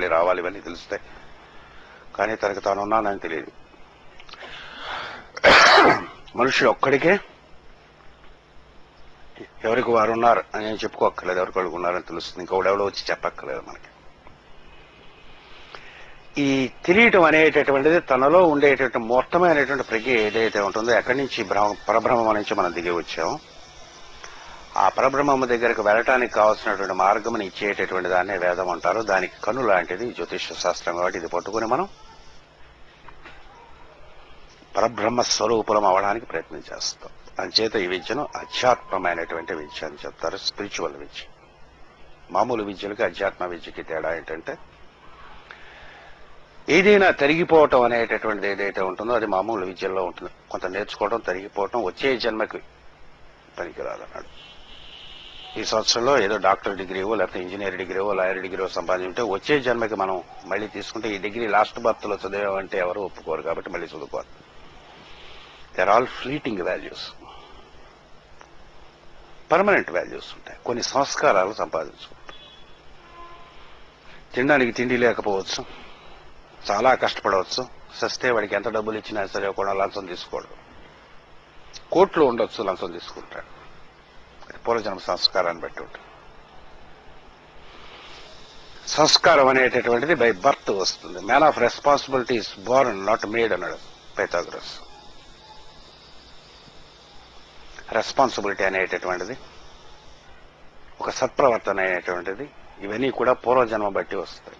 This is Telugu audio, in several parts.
మళ్ళీ రావాలి, ఇవన్నీ తెలుస్తాయి. కానీ తనకు తాను ఉన్నానని తెలియదు. మనుషులు ఒక్కడికే ఎవరికి వారు ఉన్నారు అని నేను చెప్పుకోక్కర్లేదు, ఎవరికి వాళ్ళు ఉన్నారని తెలుస్తుంది. ఇంకొకడెవడో వచ్చి చెప్పక్కర్లేదు మనకి. ఈ తెలియటం అనేటటువంటిది తనలో ఉండేటటువంటి మొత్తమైనటువంటి ప్రజ్ఞ ఏదైతే ఉంటుందో, ఎక్కడి నుంచి పరబ్రహ్మం నుంచి మనం దిగి వచ్చామో, ఆ పరబ్రహ్మము దగ్గరకు వెళ్ళటానికి కావాల్సినటువంటి మార్గముని ఇచ్చేటటువంటి దాన్నే వేదం అంటారు. దానికి కన్ను లాంటిది జ్యోతిష శాస్త్రం. కాబట్టి ఇది పట్టుకుని మనం పరబ్రహ్మ స్వరూపులం అవడానికి ప్రయత్నం చేస్తాం. అంచేత ఈ విద్యను అధ్యాత్మమైనటువంటి విద్య అని చెప్తారు, స్పిరిచువల్ విద్య. మామూలు విద్యలకి అధ్యాత్మ విద్యకి తేడా ఏంటంటే, ఏదైనా తరిగిపోవటం అనేటటువంటిది ఏదైతే ఉంటుందో అది మామూలు విద్యల్లో ఉంటుంది. కొంత నేర్చుకోవడం, తరిగిపోవటం వచ్చే జన్మకి పనికిరాదన్నాడు. ఈ సంవత్సరంలో ఏదో డాక్టర్ డిగ్రీవో లేకపోతే ఇంజనీర్ డిగ్రీవో లాయర్ డిగ్రీవో సంపాదించుంటే వచ్చే జన్మకి మనం మళ్ళీ తీసుకుంటే ఈ డిగ్రీ లాస్ట్ బర్త్ లో చదివామంటే ఎవరు ఒప్పుకోరు. కాబట్టి మళ్ళీ చదువుకోవాలి. They are all fleeting values. Permanent values ఉంటాయి. కొన్ని సంస్కారాలు సంపాదించుకుంటాం. తినడానికి తిండి లేకపోవచ్చు, చాలా కష్టపడవచ్చు, సస్తే వాడికి ఎంత డబ్బులు ఇచ్చినా సరే కూడా లంచం తీసుకోవడం. కోట్లు ఉండొచ్చు, లంచం తీసుకుంటాడు. పూర్వజన్మ సంస్కారాన్ని బట్టి ఉంటుంది. సంస్కారం అనేటటువంటిది బై బర్త్ వస్తుంది. Man of responsibility is Born not made అన్నాడు పైథాగరస్. రెస్పాన్సిబిలిటీ అనేటటువంటిది, ఒక సత్ప్రవర్తన అనేటువంటిది, ఇవన్నీ కూడా పూర్వజన్మ బట్టి వస్తాయి.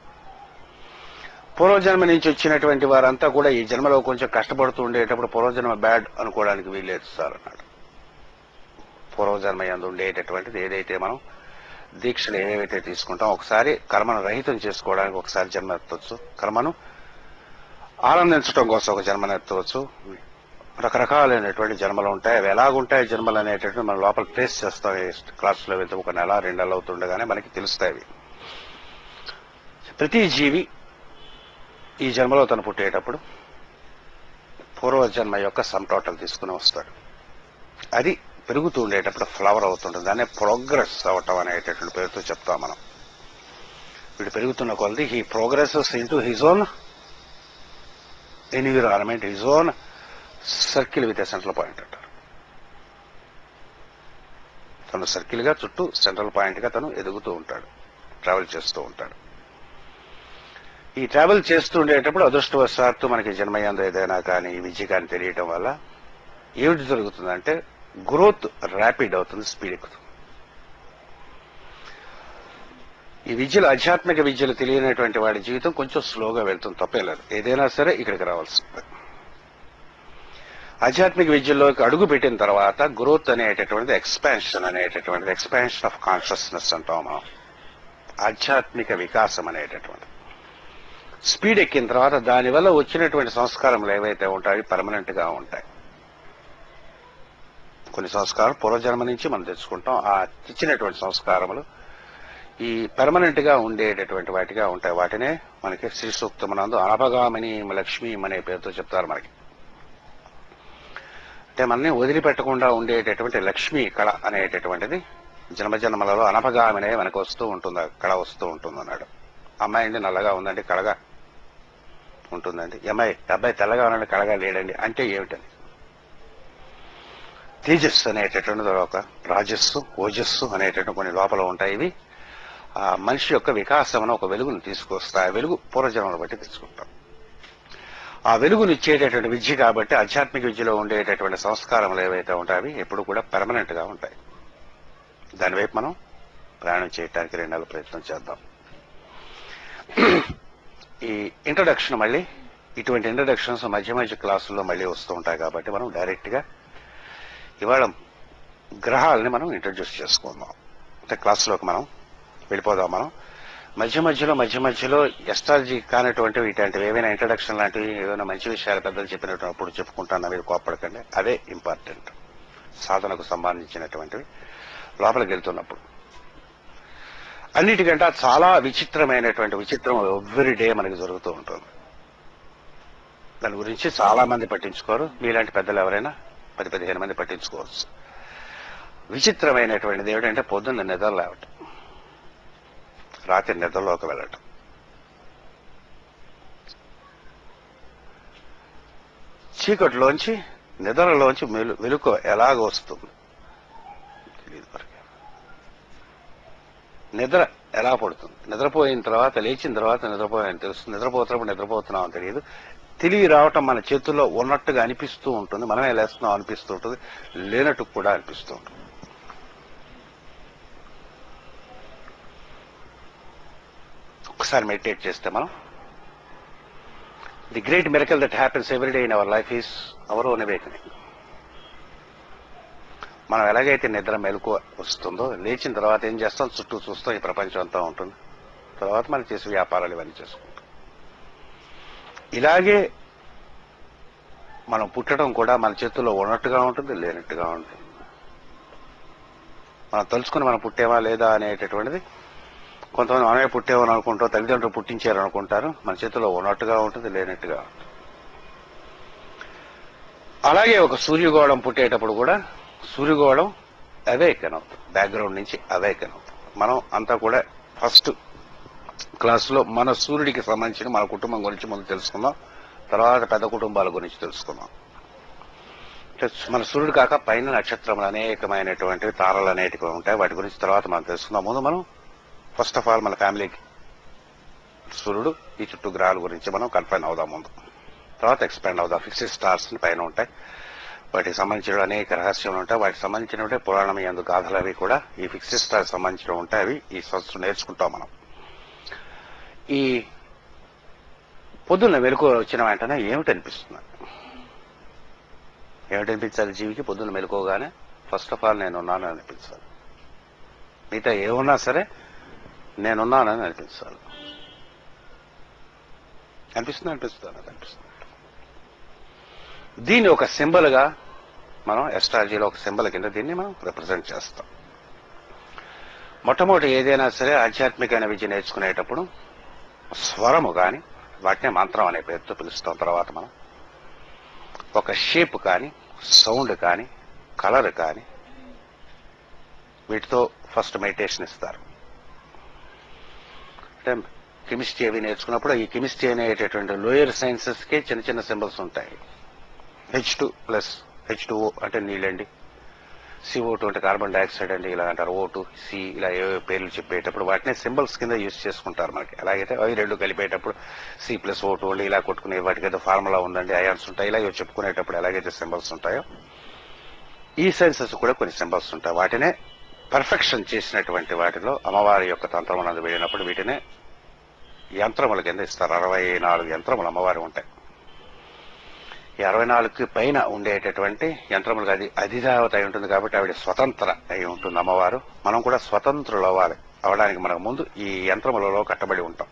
పూర్వజన్మ నుంచి వచ్చినటువంటి వారంతా కూడా ఈ జన్మలో కొంచెం కష్టపడుతూ ఉండేటప్పుడు పూర్వజన్మ బ్యాడ్ అనుకోవడానికి వీల్లేదు సార్ అన్నాడు. పూర్వజన్మ యందు ఉండేటటువంటిది ఏదైతే మనం దీక్షలు ఏవైతే తీసుకుంటాం, ఒకసారి కర్మను రహితం చేసుకోవడానికి ఒకసారి జన్మ ఎత్తవచ్చు, కర్మను ఆనందించడం కోసం ఒక జన్మను ఎత్తవచ్చు. రకరకాలైనటువంటి జన్మలు ఉంటాయి. అవి ఎలాగుంటాయి జన్మలు అనేటటువంటి మనం లోపల ట్రేస్ చేస్తాం. క్లాసులో వెళ్తే ఒక నెల 2 నెలలు అవుతుండగానే మనకి తెలుస్తాయి. ప్రతి జీవి ఈ జన్మలో తను పుట్టేటప్పుడు పూర్వజన్మ యొక్క సమ్ టోటల్ తీసుకుని వస్తాడు. అది పెరుగుతూ ఉండేటప్పుడు ఫ్లవర్ అవుతుంటుంది. దాన్నే ప్రోగ్రెస్ అవటం అనేటటువంటి పేరుతో చెప్తాం మనం. వీడు పెరుగుతున్న కొలది he progresses into his own environment, his own circle with a central point అంటారు. తను సర్కిల్ గా చుట్టూ సెంట్రల్ పాయింట్ గా తను ఎదుగుతూ ఉంటాడు, ట్రావెల్ చేస్తూ ఉంటాడు. ఈ ట్రావెల్ చేస్తూ ఉండేటప్పుడు అదృష్టవశాత్తు మనకి జన్మయందు ఏదైనా కానీ విద్య కానీ తెలియటం వల్ల ఏమిటి జరుగుతుందంటే గ్రోత్ ర్యాపిడ్ అవుతుంది, స్పీడ్ ఎక్కుతుంది. ఈ విద్యలు, ఆధ్యాత్మిక విద్యలు తెలియనటువంటి వాడి జీవితం కొంచెం స్లోగా వెళ్తుంది, తప్పేలేదు. ఏదైనా సరే ఇక్కడికి రావాల్సింది. ఆధ్యాత్మిక విద్యల్లోకి అడుగు పెట్టిన తర్వాత గ్రోత్ అనేటటువంటిది ఎక్స్పాన్షన్ అనేటటువంటిది, ఎక్స్పాన్షన్ ఆఫ్ కాన్షియస్నెస్ అంటాం మనం. ఆధ్యాత్మిక వికాసం అనేటటువంటి స్పీడ్ ఎక్కిన తర్వాత దానివల్ల వచ్చినటువంటి సంస్కారములు ఏవైతే ఉంటాయి పర్మనెంట్ గా ఉంటాయి. కొన్ని సంస్కారం పూర్వజన్మ నుంచి మనం తెచ్చుకుంటాం. ఆ ఇచ్చినటువంటి సంస్కారములు ఈ పర్మనెంట్ గా ఉండేటటువంటి వాటిగా ఉంటాయి. వాటినే మనకి శ్రీ సూక్తమునందు అనపగామిని లక్ష్మి అనే పేరుతో చెప్తారు మనకి. అంటే మనని వదిలిపెట్టకుండా ఉండేటటువంటి లక్ష్మీ కళ అనేటటువంటిది జన్మజన్మలలో అనపగామినే మనకు వస్తూ ఉంటుంది, కళ వస్తూ ఉంటుంది అన్నాడు. అమ్మాయి అండి నల్లగా ఉందండి, కళగా ఉంటుందండి. అబ్బాయి తెల్లగా ఉన్నాడు, కళగా లేడండి అంటే ఏమిటని? తేజస్సు అనేటటువంటిది ఒక రాజస్సు, ఓజస్సు అనేటటువంటి కొన్ని లోపల ఉంటాయి. ఇవి ఆ మనిషి యొక్క వికాసమును ఒక వెలుగును తీసుకొస్తాయి. ఆ వెలుగు పూర్వజన్మను బట్టి తెచ్చుకుంటాం. ఆ వెలుగును ఇచ్చేటటువంటి విద్య కాబట్టి ఆధ్యాత్మిక విద్యలో ఉండేటటువంటి సంస్కారములు ఏవైతే ఉంటాయి ఎప్పుడు కూడా పర్మనెంట్ గా ఉంటాయి. దానివైపు మనం ప్రయాణం చేయడానికి 2 నెలల ప్రయత్నం చేద్దాం. ఈ ఇంట్రడక్షన్ మళ్ళీ ఇటువంటి ఇంట్రడక్షన్స్ మధ్య మధ్య క్లాసుల్లో మళ్ళీ వస్తూ ఉంటాయి కాబట్టి మనం డైరెక్ట్ గా ఇవాళ గ్రహాలని మనం ఇంట్రడ్యూస్ చేసుకుందాం. అంటే క్లాసులోకి మనం వెళ్ళిపోదాం. మనం మధ్య మధ్యలో ఎస్ట్రాలజీ కానటువంటివి ఇట్లాంటివి ఏవైనా ఇంట్రడక్షన్ లాంటివి ఏదైనా మంచి విషయాలు పెద్దలు చెప్పినప్పుడు చెప్పుకుంటాను, మీరు కోప్పడకండి. అదే ఇంపార్టెంట్. సాధనకు సంబంధించినటువంటివి లోపలికి వెళ్తున్నప్పుడు అన్నిటికంటే చాలా విచిత్రం ఎవ్రీ డే మనకి జరుగుతూ ఉంటుంది. దాని గురించి చాలా మంది పట్టించుకోరు. మీలాంటి పెద్దలు ఎవరైనా 10-15 మంది పట్టించుకోవచ్చు. విచిత్రమైనటువంటిది ఏమిటంటే పొద్దున్న నిద్ర లేవటం, రాత్రి నిద్రలోకి వెళ్ళటం. చీకటిలోంచి నిద్రలోంచి వెలుగు ఎలాగ వస్తుంది తెలియదు మనకి. నిద్ర ఎలా పడుతుంది, నిద్రపోయిన తర్వాత లేచిన తర్వాత నిద్రపోయాని తెలుస్తుంది, నిద్రపోతున్నప్పుడు నిద్రపోతున్నాం అని తెలియదు. తెలివి రావటం మన చేతుల్లో ఉన్నట్టుగా అనిపిస్తూ ఉంటుంది, మనమే లేస్తున్నాం అనిపిస్తూ ఉంటుంది, లేనట్టు కూడా అనిపిస్తూ ఉంటుంది. ఒకసారి మెడిటేట్ చేస్తే మనం the great miracle that happens every day in our life is our own awakening. మనం ఎలాగైతే నిద్ర మెలకువ వస్తుందో లేచిన తర్వాత ఏం చేస్తాం, చుట్టూ చూస్తాం, ఈ ప్రపంచం అంతా ఉంటుంది, తర్వాత మనం చేసే వ్యాపారాలు ఇవన్నీ చేసుకుంటాం. ఇలాగే మనం పుట్టడం కూడా మన చేతుల్లో ఉన్నట్టుగా ఉంటుంది, లేనట్టుగా ఉంటుంది. మనం తలుచుకుని మనం పుట్టేవా లేదా అనేటటువంటిది కొంతమంది మనమే పుట్టేమని అనుకుంటాం, తల్లిదండ్రులు పుట్టించారు అనుకుంటారు. మన చేతుల్లో ఉన్నట్టుగా ఉంటుంది, లేనట్టుగా ఉంటుంది. అలాగే ఒక సూర్యగోళం పుట్టేటప్పుడు కూడా సూర్యగోళం అవేకన్ అవుతుంది, బ్యాక్గ్రౌండ్ నుంచి అవేకన్ అవుతుంది. మనం అంతా కూడా ఫస్ట్ క్లాసులో మన సూర్యుడికి సంబంధించిన మన కుటుంబం గురించి ముందు తెలుసుకుందాం, తర్వాత పెద్ద కుటుంబాల గురించి తెలుసుకుందాం. మన సూర్యుడు కాక పైన నక్షత్రములు అనేకమైనటువంటివి, తారలు అనేటివి ఉంటాయి, వాటి గురించి తర్వాత మనం తెలుసుకుందాం. ముందు మనం ఫస్ట్ ఆఫ్ ఆల్ మన ఫ్యామిలీకి సూర్యుడు, ఈ చుట్టూ గ్రహాల గురించి మనం కన్ఫైన్ అవుదాం ముందు, తర్వాత ఎక్స్పాండ్ అవుదాం. ఫిక్స్డ్ స్టార్స్ పైన ఉంటాయి, వాటికి సంబంధించిన అనేక రహస్యాలు ఉంటాయి, వాటికి సంబంధించిన పురాణం యందు గాథలు అవి కూడా ఈ ఫిక్స్డ్ స్టార్ సంబంధించిన ఉంటాయి. అవి ఈ సంవత్సరం నేర్చుకుంటాం మనం. ఈ పొద్దున్న మెలకు వచ్చిన వెంటనే ఏమిటనిపిస్తుంది, ఏమిటనిపించాలి జీవికి? పొద్దున్న మెలుకోగానే ఫస్ట్ ఆఫ్ ఆల్ నేనున్నాను అనిపించాలి. మిగతా ఏమున్నా సరే నేనున్నానని అనిపించాలి. అనిపిస్తుంది. దీన్ని ఒక సింబల్ గా మనం ఎస్ట్రాలజీలో ఒక సింబల్ కింద దీన్ని మనం రిప్రజెంట్ చేస్తాం. మొట్టమొదటి ఏదైనా సరే ఆధ్యాత్మికమైన విద్య నేర్చుకునేటప్పుడు స్వరము కానీ, వాటినే మంత్రం అనే పేరుతో పిలుస్తాం. తర్వాత మనం ఒక షేప్ కానీ, సౌండ్ కానీ, కలర్ కానీ, వీటితో ఫస్ట్ మెడిటేషన్ ఇస్తారు. అంటే కెమిస్ట్రీ అవి నేర్చుకున్నప్పుడు ఈ కెమిస్ట్రీ అనేటటువంటి లోయర్ సైన్సెస్ కి చిన్న చిన్న సింబల్స్ ఉంటాయి. H2O అంటే నీళ్ళండి, CO2 అంటే కార్బన్ డైఆక్సైడ్ అండి, ఇలా అంటారు. O2, C ఇలా ఏవో పేర్లు చెప్పేటప్పుడు వాటిని సింబల్స్ కింద యూజ్ చేసుకుంటారు మనకి. అలాగైతే అవి రెండు కలిపేటప్పుడు C+O2 అండి ఇలా కొట్టుకునే వాటికి ఏదో ఫార్ములా ఉందండి, అయాన్స్ ఉంటాయి, ఇలా చెప్పుకునేటప్పుడు ఎలాగైతే సింబల్స్ ఉంటాయో ఈ సైన్సెస్ కూడా కొన్ని సింబల్స్ ఉంటాయి. వాటినే పర్ఫెక్షన్ చేసినటువంటి వాటిలో అమ్మవారి యొక్క తంత్రమునందు వెళ్ళినప్పుడు వీటినే యంత్రముల కింద ఇస్తారు. 64 యంత్రములు అమ్మవారి ఉంటాయి. ఈ 64కి పైన ఉండేటటువంటి యంత్రములకు అధిదేవత అయి ఉంటుంది కాబట్టి ఆవిడ స్వతంత్ర అయి ఉంటుంది అమ్మవారు. మనం కూడా స్వతంత్రులు అవడానికి మనకు ముందు ఈ యంత్రములలో కట్టబడి ఉంటాం.